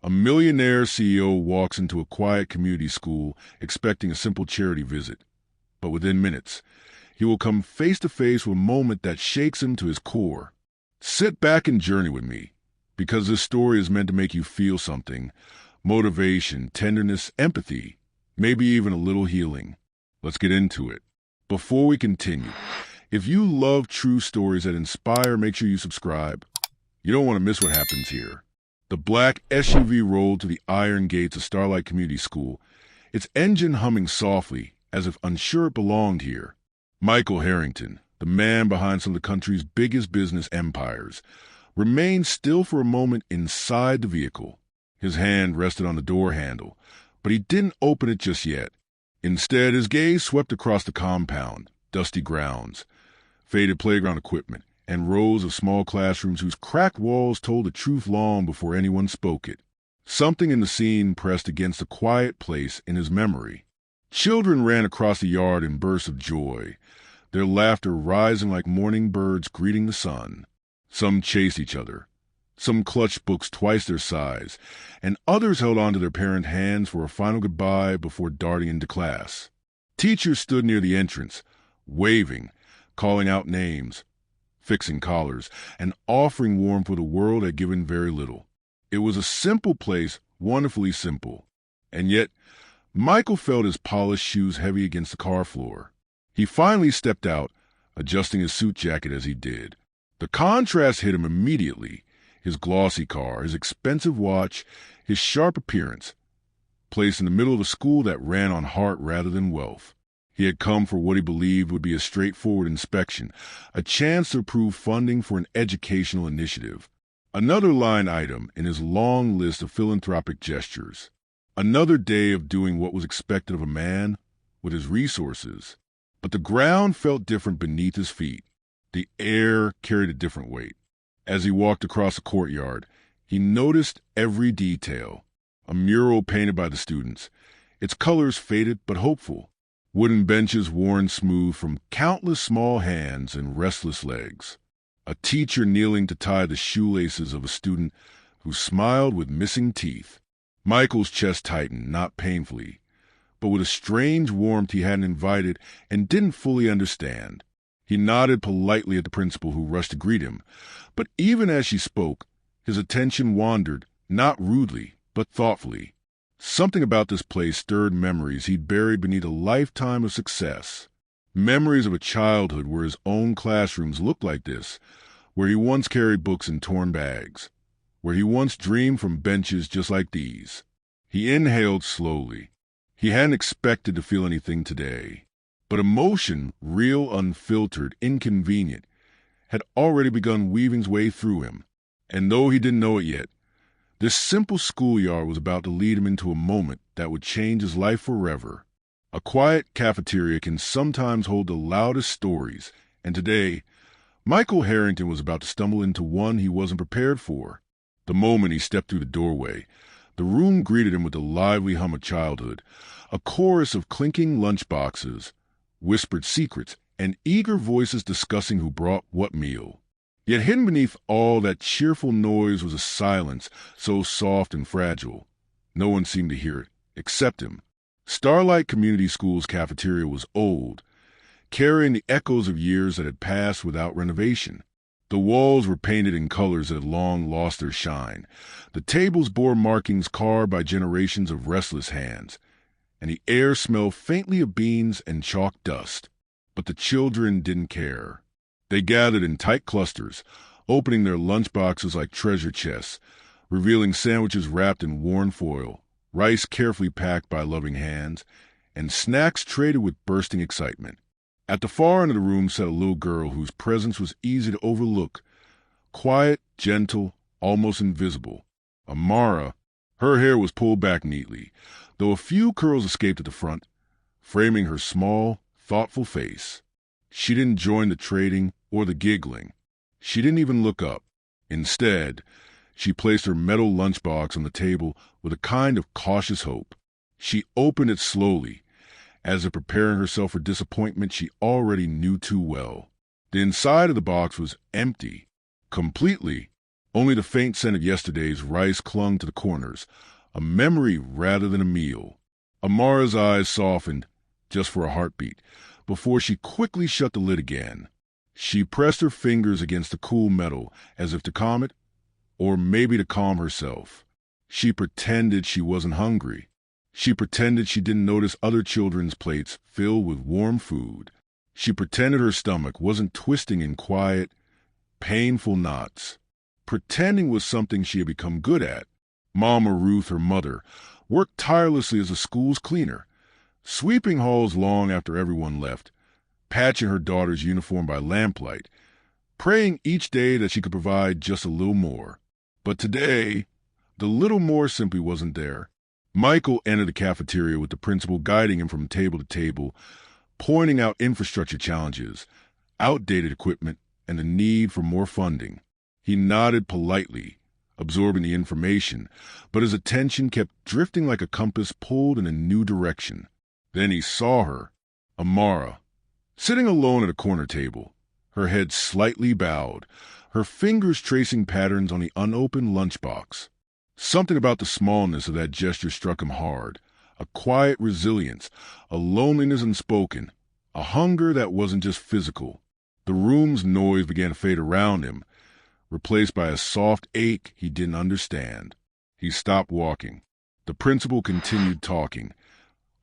A millionaire CEO walks into a quiet community school expecting a simple charity visit. But within minutes, he will come face to face with a moment that shakes him to his core. Sit back and journey with me, because this story is meant to make you feel something: motivation, tenderness, empathy, maybe even a little healing. Let's get into it. Before we continue, if you love true stories that inspire, make sure you subscribe. You don't want to miss what happens here. The black SUV rolled to the iron gates of Starlight Community School, its engine humming softly, as if unsure it belonged here. Michael Harrington, the man behind some of the country's biggest business empires, remained still for a moment inside the vehicle. His hand rested on the door handle, but he didn't open it just yet. Instead, his gaze swept across the compound: dusty grounds, faded playground equipment, and rows of small classrooms whose cracked walls told the truth long before anyone spoke it. Something in the scene pressed against a quiet place in his memory. Children ran across the yard in bursts of joy, their laughter rising like morning birds greeting the sun. Some chased each other. Some clutched books twice their size, and others held onto their parent hands for a final goodbye before darting into class. Teachers stood near the entrance, waving, calling out names, fixing collars, and offering warmth where the world had given very little. It was a simple place, wonderfully simple. And yet, Michael felt his polished shoes heavy against the car floor. He finally stepped out, adjusting his suit jacket as he did. The contrast hit him immediately: his glossy car, his expensive watch, his sharp appearance, placed in the middle of a school that ran on heart rather than wealth. He had come for what he believed would be a straightforward inspection, a chance to approve funding for an educational initiative. Another line item in his long list of philanthropic gestures. Another day of doing what was expected of a man with his resources. But the ground felt different beneath his feet. The air carried a different weight. As he walked across the courtyard, he noticed every detail. A mural painted by the students, its colors faded but hopeful. Wooden benches worn smooth from countless small hands and restless legs. A teacher kneeling to tie the shoelaces of a student who smiled with missing teeth. Michael's chest tightened, not painfully, but with a strange warmth he hadn't invited and didn't fully understand. He nodded politely at the principal, who rushed to greet him, but even as she spoke, his attention wandered, not rudely, but thoughtfully. Something about this place stirred memories he'd buried beneath a lifetime of success. Memories of a childhood where his own classrooms looked like this, where he once carried books in torn bags, where he once dreamed from benches just like these. He inhaled slowly. He hadn't expected to feel anything today. But emotion, real, unfiltered, inconvenient, had already begun weaving its way through him. And though he didn't know it yet, this simple schoolyard was about to lead him into a moment that would change his life forever. A quiet cafeteria can sometimes hold the loudest stories, and today, Michael Harrington was about to stumble into one he wasn't prepared for. The moment he stepped through the doorway, the room greeted him with the lively hum of childhood, a chorus of clinking lunchboxes, whispered secrets, and eager voices discussing who brought what meal. Yet hidden beneath all that cheerful noise was a silence so soft and fragile. No one seemed to hear it, except him. Starlight Community School's cafeteria was old, carrying the echoes of years that had passed without renovation. The walls were painted in colors that had long lost their shine. The tables bore markings carved by generations of restless hands, and the air smelled faintly of beans and chalk dust. But the children didn't care. They gathered in tight clusters, opening their lunchboxes like treasure chests, revealing sandwiches wrapped in worn foil, rice carefully packed by loving hands, and snacks traded with bursting excitement. At the far end of the room sat a little girl whose presence was easy to overlook, quiet, gentle, almost invisible. Amara. Her hair was pulled back neatly, though a few curls escaped at the front, framing her small, thoughtful face. She didn't join the trading or the giggling. She didn't even look up. Instead, she placed her metal lunchbox on the table with a kind of cautious hope. She opened it slowly, as if preparing herself for disappointment she already knew too well. The inside of the box was empty, completely, Only the faint scent of yesterday's rice clung to the corners, a memory rather than a meal. Amara's eyes softened, just for a heartbeat, before she quickly shut the lid again. She pressed her fingers against the cool metal, as if to calm it, or maybe to calm herself. She pretended she wasn't hungry. She pretended she didn't notice other children's plates filled with warm food. She pretended her stomach wasn't twisting in quiet, painful knots. Pretending was something she had become good at. Mama Ruth, her mother, worked tirelessly as a school's cleaner, sweeping halls long after everyone left, patching her daughter's uniform by lamplight, praying each day that she could provide just a little more. But today, the little more simply wasn't there. Michael entered the cafeteria with the principal guiding him from table to table, pointing out infrastructure challenges, outdated equipment, and the need for more funding. He nodded politely, absorbing the information, but his attention kept drifting like a compass pulled in a new direction. Then he saw her, Amara, sitting alone at a corner table, her head slightly bowed, her fingers tracing patterns on the unopened lunchbox. Something about the smallness of that gesture struck him hard, a quiet resilience, a loneliness unspoken, a hunger that wasn't just physical. The room's noise began to fade around him, replaced by a soft ache he didn't understand. He stopped walking. The principal continued talking,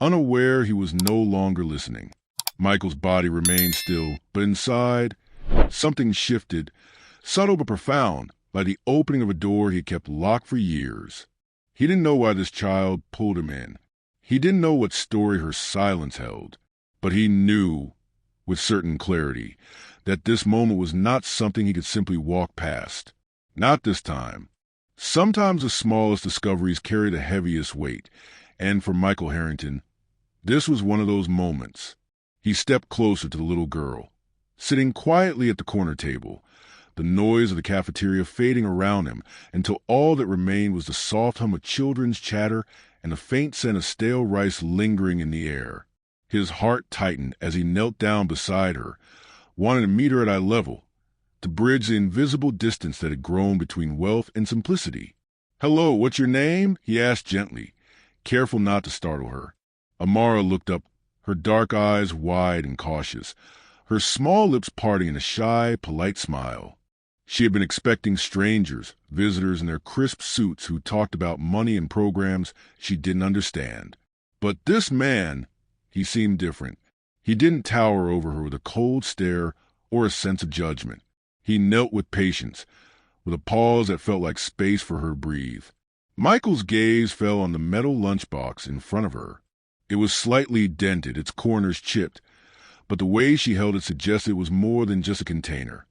unaware he was no longer listening. Michael's body remained still, but inside, something shifted, subtle but profound, like the opening of a door he had kept locked for years. He didn't know why this child pulled him in. He didn't know what story her silence held, but he knew, with certain clarity, that this moment was not something he could simply walk past. Not this time. Sometimes the smallest discoveries carry the heaviest weight, and for Michael Harrington, this was one of those moments. He stepped closer to the little girl, sitting quietly at the corner table, the noise of the cafeteria fading around him until all that remained was the soft hum of children's chatter and the faint scent of stale rice lingering in the air. His heart tightened as he knelt down beside her, wanting to meet her at eye level, to bridge the invisible distance that had grown between wealth and simplicity. "Hello, what's your name?" he asked gently, careful not to startle her. Amara looked up, her dark eyes wide and cautious, her small lips parting in a shy, polite smile. She had been expecting strangers, visitors in their crisp suits who talked about money and programs she didn't understand. But this man, he seemed different. He didn't tower over her with a cold stare or a sense of judgment. He knelt with patience, with a pause that felt like space for her to breathe. Michael's gaze fell on the metal lunchbox in front of her. It was slightly dented, its corners chipped, but the way she held it suggested it was more than just a container.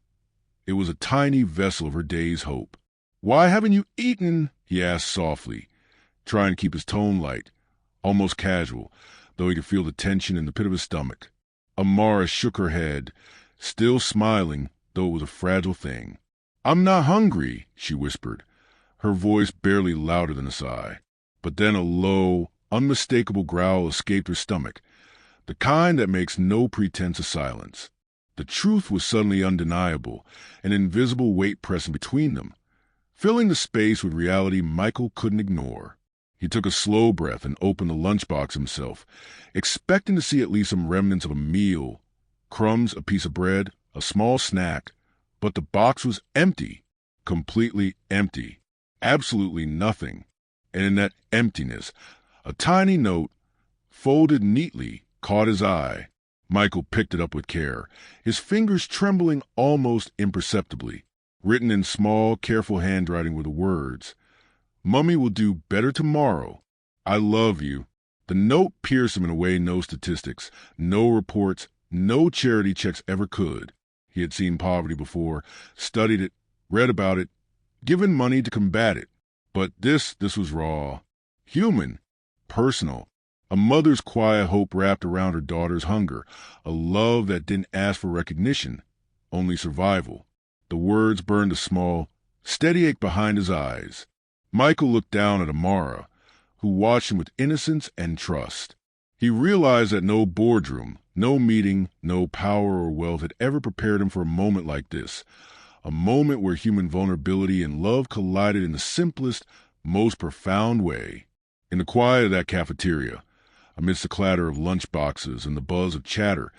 It was a tiny vessel of her day's hope. "Why haven't you eaten?" he asked softly, trying to keep his tone light, almost casual, though he could feel the tension in the pit of his stomach. Amara shook her head, still smiling, though it was a fragile thing. "I'm not hungry," she whispered, her voice barely louder than a sigh. But then a low, unmistakable growl escaped her stomach, the kind that makes no pretense of silence. The truth was suddenly undeniable, an invisible weight pressing between them, filling the space with reality Michael couldn't ignore. He took a slow breath and opened the lunchbox himself, expecting to see at least some remnants of a meal, crumbs, a piece of bread, a small snack, but the box was empty, completely empty, absolutely nothing. And in that emptiness, a tiny note, folded neatly, caught his eye. Michael picked it up with care, his fingers trembling almost imperceptibly. Written in small, careful handwriting were the words, "Mummy will do better tomorrow. I love you." The note pierced him in a way no statistics, no reports, no charity checks ever could. He had seen poverty before, studied it, read about it, given money to combat it. But this was raw, human, personal. A mother's quiet hope wrapped around her daughter's hunger, a love that didn't ask for recognition, only survival. The words burned a small, steady ache behind his eyes. Michael looked down at Amara, who watched him with innocence and trust. He realized that no boardroom, no meeting, no power or wealth had ever prepared him for a moment like this, a moment where human vulnerability and love collided in the simplest, most profound way. In the quiet of that cafeteria, amidst the clatter of lunchboxes and the buzz of chatter,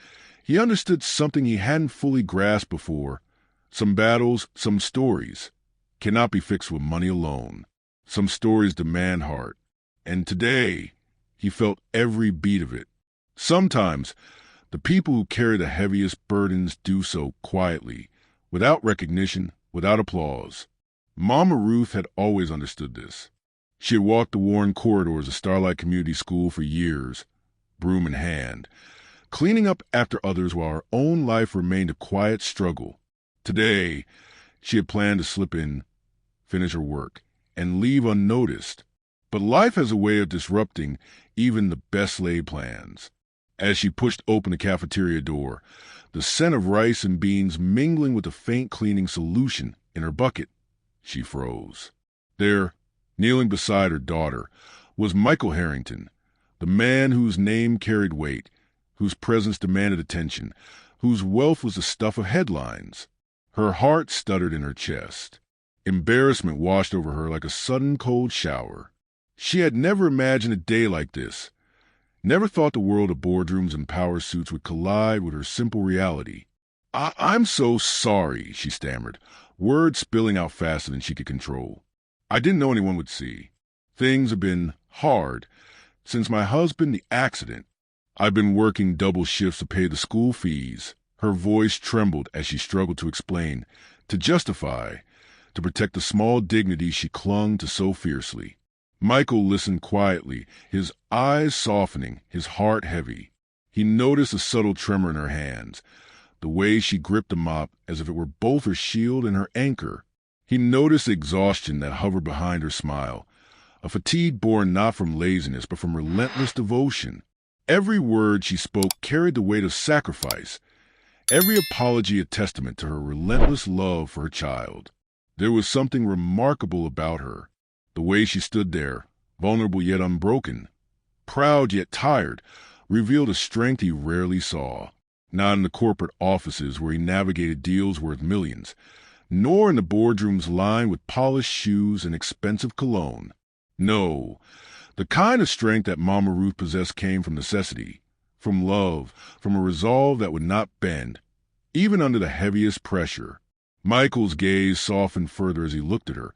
he understood something he hadn't fully grasped before. Some battles, some stories, cannot be fixed with money alone. Some stories demand heart. And today, he felt every beat of it. Sometimes, the people who carry the heaviest burdens do so quietly, without recognition, without applause. Mama Ruth had always understood this. She had walked the worn corridors of Starlight Community School for years, broom in hand, cleaning up after others while her own life remained a quiet struggle. Today, she had planned to slip in, finish her work, and leave unnoticed. But life has a way of disrupting even the best laid plans. As she pushed open the cafeteria door, the scent of rice and beans mingling with the faint cleaning solution in her bucket, she froze. There, kneeling beside her daughter, was Michael Harrington, the man whose name carried weight, whose presence demanded attention, whose wealth was the stuff of headlines. Her heart stuttered in her chest. Embarrassment washed over her like a sudden cold shower. She had never imagined a day like this, never thought the world of boardrooms and power suits would collide with her simple reality. I'm so sorry, she stammered, words spilling out faster than she could control. I didn't know anyone would see. Things have been hard since my husband, the accident. I've been working double shifts to pay the school fees. Her voice trembled as she struggled to explain, to justify, to protect the small dignity she clung to so fiercely. Michael listened quietly, his eyes softening, his heart heavy. He noticed a subtle tremor in her hands, the way she gripped the mop as if it were both her shield and her anchor. He noticed the exhaustion that hovered behind her smile, a fatigue born not from laziness but from relentless devotion. Every word she spoke carried the weight of sacrifice, every apology a testament to her relentless love for her child. There was something remarkable about her. The way she stood there, vulnerable yet unbroken, proud yet tired, revealed a strength he rarely saw. Not in the corporate offices where he navigated deals worth millions, nor in the boardrooms lined with polished shoes and expensive cologne. No, the kind of strength that Mama Ruth possessed came from necessity, from love, from a resolve that would not bend, even under the heaviest pressure. Michael's gaze softened further as he looked at her,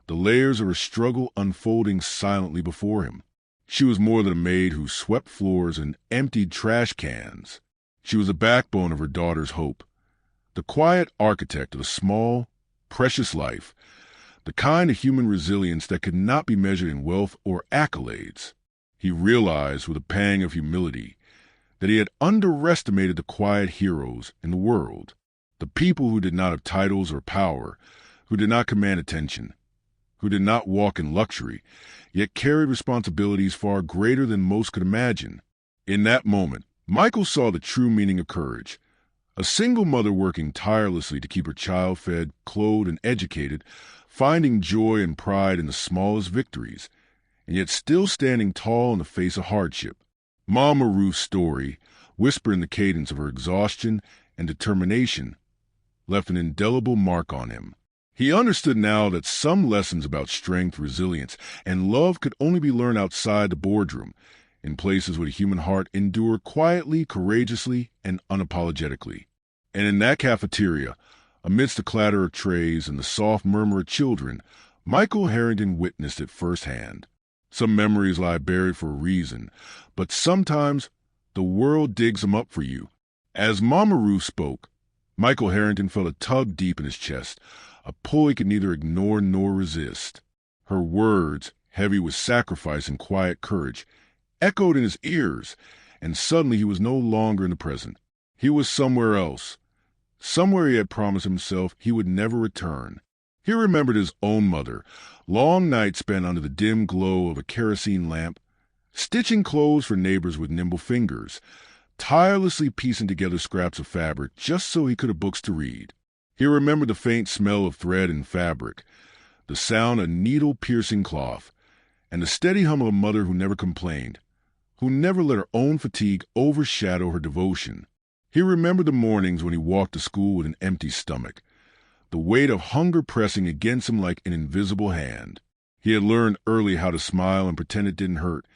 the layers of her struggle unfolding silently before him. She was more than a maid who swept floors and emptied trash cans. She was the backbone of her daughter's hope, the quiet architect of a small, precious life, the kind of human resilience that could not be measured in wealth or accolades. He realized with a pang of humility that he had underestimated the quiet heroes in the world, the people who did not have titles or power, who did not command attention, who did not walk in luxury, yet carried responsibilities far greater than most could imagine. In that moment, Michael saw the true meaning of courage. A single mother working tirelessly to keep her child fed, clothed, and educated, finding joy and pride in the smallest victories, and yet still standing tall in the face of hardship. Mama Ruth's story, whispered in the cadence of her exhaustion and determination, left an indelible mark on him. He understood now that some lessons about strength, resilience, and love could only be learned outside the boardroom, in places where the human heart endured quietly, courageously, and unapologetically. And in that cafeteria, amidst the clatter of trays and the soft murmur of children, Michael Harrington witnessed it firsthand. Some memories lie buried for a reason, but sometimes the world digs them up for you. As Mama Ruth spoke, Michael Harrington felt a tug deep in his chest, a pull he could neither ignore nor resist. Her words, heavy with sacrifice and quiet courage, echoed in his ears, and suddenly he was no longer in the present. He was somewhere else, somewhere he had promised himself he would never return. He remembered his own mother, long nights spent under the dim glow of a kerosene lamp, stitching clothes for neighbors with nimble fingers, tirelessly piecing together scraps of fabric just so he could have books to read. He remembered the faint smell of thread and fabric, the sound of needle-piercing cloth, and the steady hum of a mother who never complained, who never let her own fatigue overshadow her devotion. He remembered the mornings when he walked to school with an empty stomach, the weight of hunger pressing against him like an invisible hand. He had learned early how to smile and pretend it didn't hurt,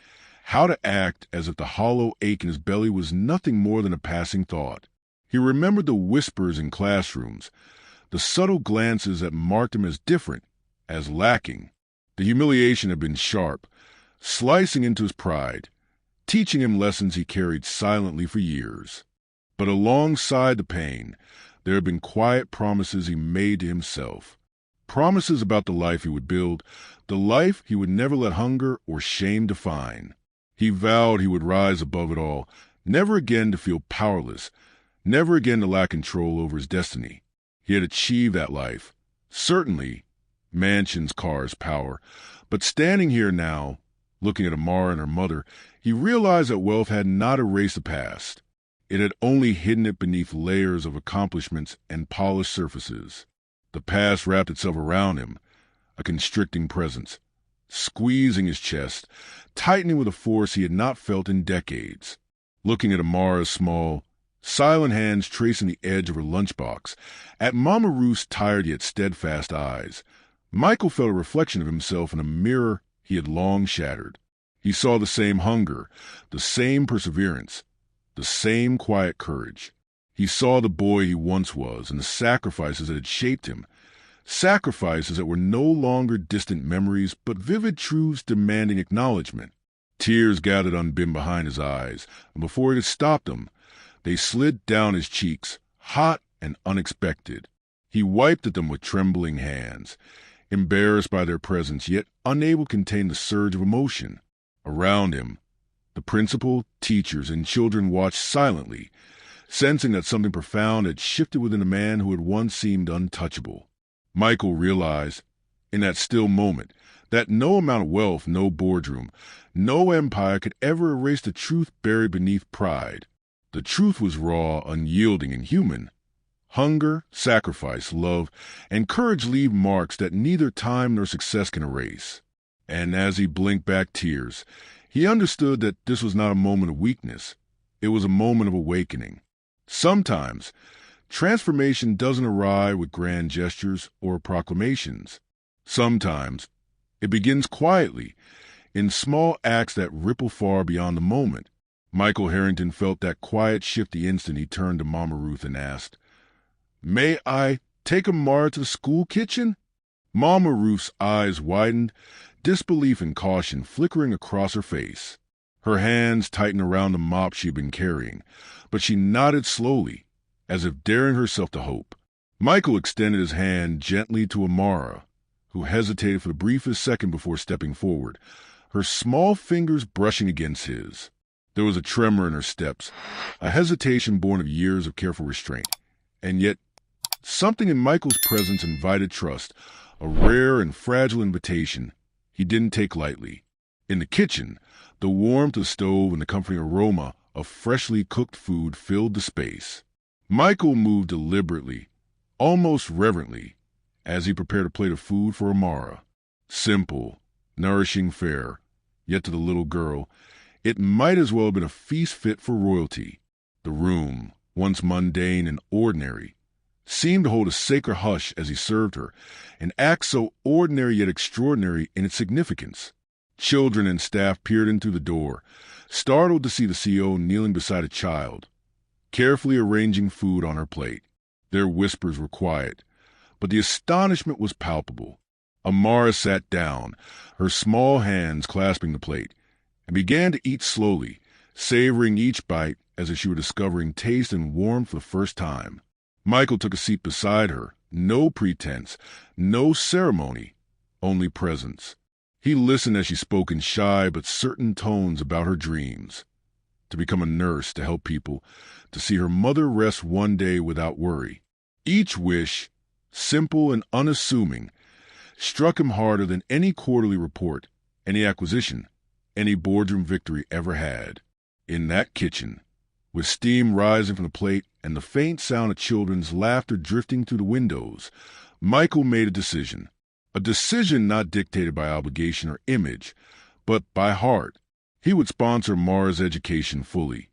how to act as if the hollow ache in his belly was nothing more than a passing thought. He remembered the whispers in classrooms, the subtle glances that marked him as different, as lacking. The humiliation had been sharp, slicing into his pride, teaching him lessons he carried silently for years. But alongside the pain, there had been quiet promises he made to himself. Promises about the life he would build, the life he would never let hunger or shame define. He vowed he would rise above it all, never again to feel powerless, never again to lack control over his destiny. He had achieved that life. Certainly, mansions, cars, power. But standing here now, looking at Amara and her mother, he realized that wealth had not erased the past. It had only hidden it beneath layers of accomplishments and polished surfaces. The past wrapped itself around him, a constricting presence, squeezing his chest, tightening with a force he had not felt in decades. Looking at Amara's small, silent hands tracing the edge of her lunchbox, at Mama Ruth's tired yet steadfast eyes, Michael felt a reflection of himself in a mirror he had long shattered. He saw the same hunger, the same perseverance, the same quiet courage. He saw the boy he once was and the sacrifices that had shaped him, sacrifices that were no longer distant memories but vivid truths demanding acknowledgement. Tears gathered unbidden behind his eyes, and before he could stop them, they slid down his cheeks, hot and unexpected. He wiped at them with trembling hands, embarrassed by their presence, yet unable to contain the surge of emotion. Around him, the principal, teachers, and children watched silently, sensing that something profound had shifted within a man who had once seemed untouchable. Michael realized, in that still moment, that no amount of wealth, no boardroom, no empire could ever erase the truth buried beneath pride. The truth was raw, unyielding, and human. Hunger, sacrifice, love, and courage leave marks that neither time nor success can erase. And as he blinked back tears, he understood that this was not a moment of weakness. It was a moment of awakening. Sometimes, transformation doesn't arrive with grand gestures or proclamations. Sometimes, it begins quietly, in small acts that ripple far beyond the moment. Michael Harrington felt that quiet shift the instant he turned to Mama Ruth and asked, "May I take Amara to the school kitchen?" Mama Ruth's eyes widened, disbelief and caution flickering across her face. Her hands tightened around the mop she had been carrying, but she nodded slowly, as if daring herself to hope. Michael extended his hand gently to Amara, who hesitated for the briefest second before stepping forward, her small fingers brushing against his. There was a tremor in her steps, a hesitation born of years of careful restraint, and yet something in Michael's presence invited trust, a rare and fragile invitation he didn't take lightly. In the kitchen, the warmth of the stove and the comforting aroma of freshly cooked food filled the space. Michael moved deliberately, almost reverently, as he prepared a plate of food for Amara. Simple, nourishing fare, yet to the little girl, it might as well have been a feast fit for royalty. The room, once mundane and ordinary, seemed to hold a sacred hush as he served her, an act so ordinary yet extraordinary in its significance. Children and staff peered in through the door, startled to see the CO kneeling beside a child, carefully arranging food on her plate. Their whispers were quiet, but the astonishment was palpable. Amara sat down, her small hands clasping the plate, and began to eat slowly, savoring each bite as if she were discovering taste and warmth for the first time. Michael took a seat beside her, no pretense, no ceremony, only presence. He listened as she spoke in shy but certain tones about her dreams. To become a nurse, to help people, to see her mother rest one day without worry. Each wish, simple and unassuming, struck him harder than any quarterly report, any acquisition, any boardroom victory ever had. In that kitchen, with steam rising from the plate and the faint sound of children's laughter drifting through the windows, Michael made a decision not dictated by obligation or image, but by heart. He would sponsor Mara's education fully,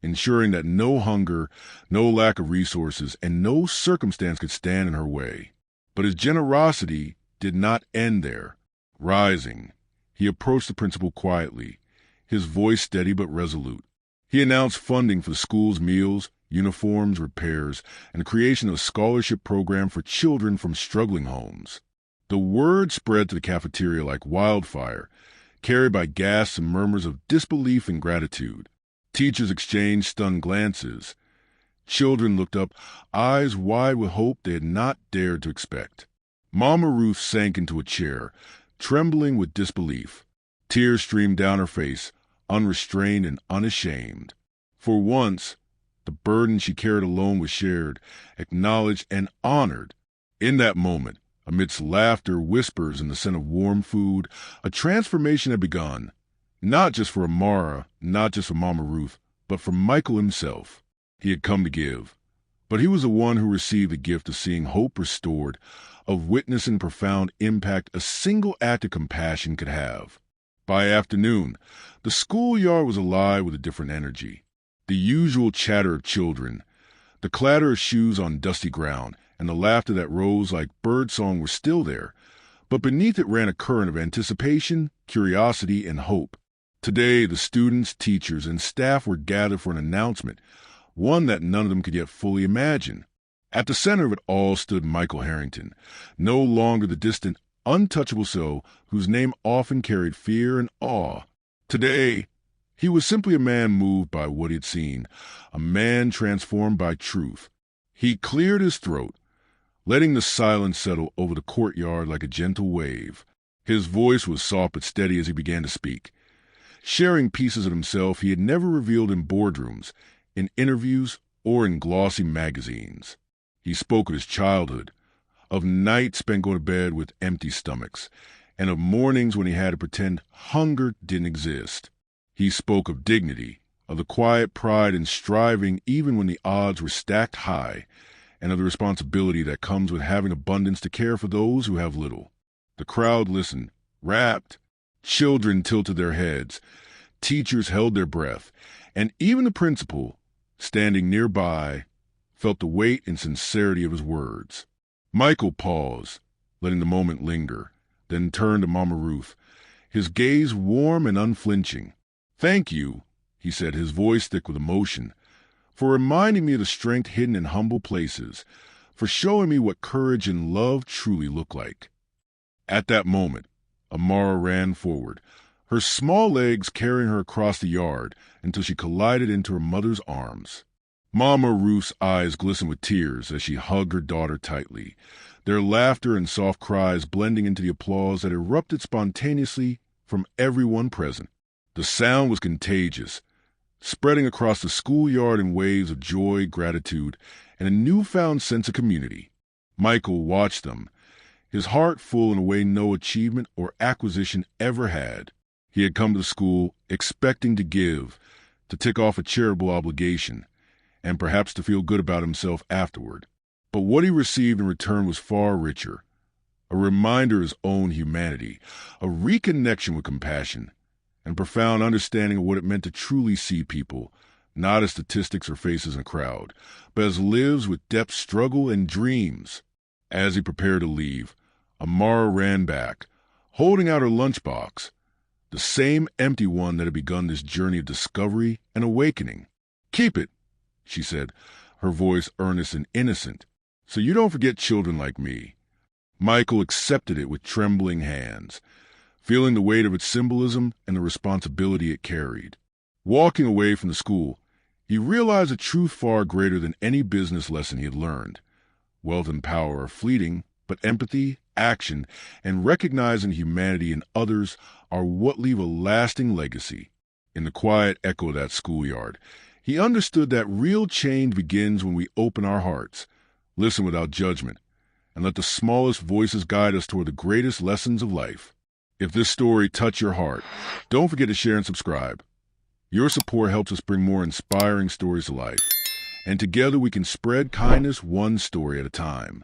ensuring that no hunger, no lack of resources, and no circumstance could stand in her way. But his generosity did not end there. Rising, he approached the principal quietly, his voice steady but resolute. He announced funding for the school's meals, uniforms, repairs, and the creation of a scholarship program for children from struggling homes. The word spread to the cafeteria like wildfire, carried by gasps and murmurs of disbelief and gratitude. Teachers exchanged stunned glances. Children looked up, eyes wide with hope they had not dared to expect. Mama Ruth sank into a chair, trembling with disbelief. Tears streamed down her face, unrestrained and unashamed. For once, the burden she carried alone was shared, acknowledged, and honored. In that moment, amidst laughter, whispers, and the scent of warm food, a transformation had begun. Not just for Amara, not just for Mama Ruth, but for Michael himself. He had come to give, but he was the one who received the gift of seeing hope restored, of witnessing profound impact a single act of compassion could have. By afternoon, the schoolyard was alive with a different energy. The usual chatter of children, the clatter of shoes on dusty ground, and the laughter that rose like birdsong were still there, but beneath it ran a current of anticipation, curiosity, and hope. Today, the students, teachers, and staff were gathered for an announcement, one that none of them could yet fully imagine. At the center of it all stood Michael Harrington, no longer the distant, untouchable soul whose name often carried fear and awe. Today, he was simply a man moved by what he had seen, a man transformed by truth. He cleared his throat, letting the silence settle over the courtyard like a gentle wave. His voice was soft but steady as he began to speak, sharing pieces of himself he had never revealed in boardrooms, in interviews, or in glossy magazines. He spoke of his childhood, of nights spent going to bed with empty stomachs, and of mornings when he had to pretend hunger didn't exist. He spoke of dignity, of the quiet pride in striving even when the odds were stacked high, and of the responsibility that comes with having abundance to care for those who have little. The crowd listened, rapt. Children tilted their heads, teachers held their breath, and even the principal, standing nearby, felt the weight and sincerity of his words. Michael paused, letting the moment linger, then turned to Mama Ruth, his gaze warm and unflinching. "Thank you," he said, his voice thick with emotion, "for reminding me of the strength hidden in humble places, for showing me what courage and love truly look like." At that moment, Amara ran forward, her small legs carrying her across the yard until she collided into her mother's arms. Mama Ruth's eyes glistened with tears as she hugged her daughter tightly, their laughter and soft cries blending into the applause that erupted spontaneously from everyone present. The sound was contagious, spreading across the schoolyard in waves of joy, gratitude, and a newfound sense of community. Michael watched them, his heart full in a way no achievement or acquisition ever had. He had come to the school expecting to give, to tick off a charitable obligation, and perhaps to feel good about himself afterward. But what he received in return was far richer. A reminder of his own humanity, a reconnection with compassion, and profound understanding of what it meant to truly see people, not as statistics or faces in a crowd, but as lives with depth, struggle, and dreams. As he prepared to leave, Amara ran back, holding out her lunchbox, the same empty one that had begun this journey of discovery and awakening. "Keep it," she said, her voice earnest and innocent, "so you don't forget children like me." Michael accepted it with trembling hands, feeling the weight of its symbolism and the responsibility it carried. Walking away from the school, he realized a truth far greater than any business lesson he had learned. Wealth and power are fleeting, but empathy, action, and recognizing humanity in others are what leave a lasting legacy. In the quiet echo of that schoolyard, he understood that real change begins when we open our hearts, listen without judgment, and let the smallest voices guide us toward the greatest lessons of life. If this story touched your heart, don't forget to share and subscribe. Your support helps us bring more inspiring stories to life, and together we can spread kindness one story at a time.